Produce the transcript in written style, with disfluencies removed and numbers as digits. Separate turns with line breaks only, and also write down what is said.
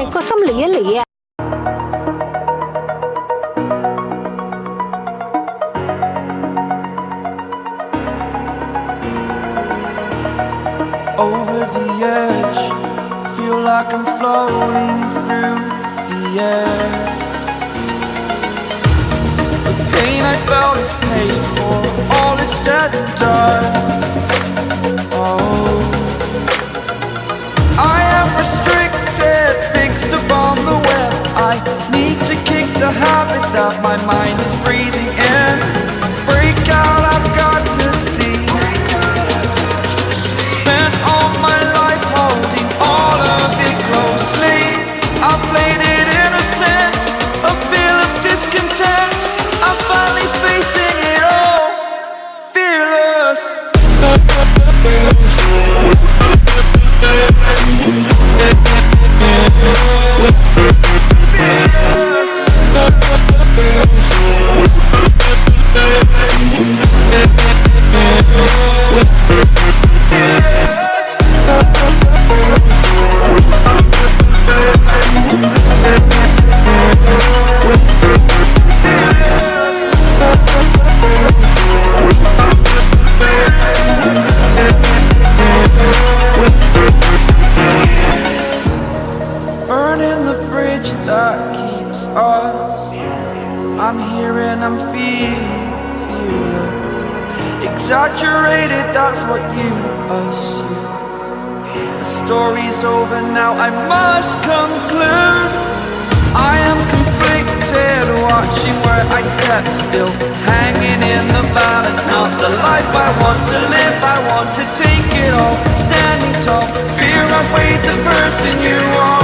嘅個心離一離啊！
Over the edge, feel like I'm floating through the air. The pain I felt is paid for, all is said and done. Oh, I am restricted, fixed upon the web. I need to kick the habit that my mind is breathing in. Break out, I've got to see. Spent all my life holding all of it closely. I played it innocent, a feel of discontent. I'm finally facing it all, fearless. Burning the bridge that keeps us. I'm here and I'm feeling fearless. Exaggerated, that's what you assume. The story's over now, I must conclude. I am conflicted, watching where I step still, hanging in the balance. Not the life I want to live, I want to take it all. Standing tall, fear I weighed the person you are.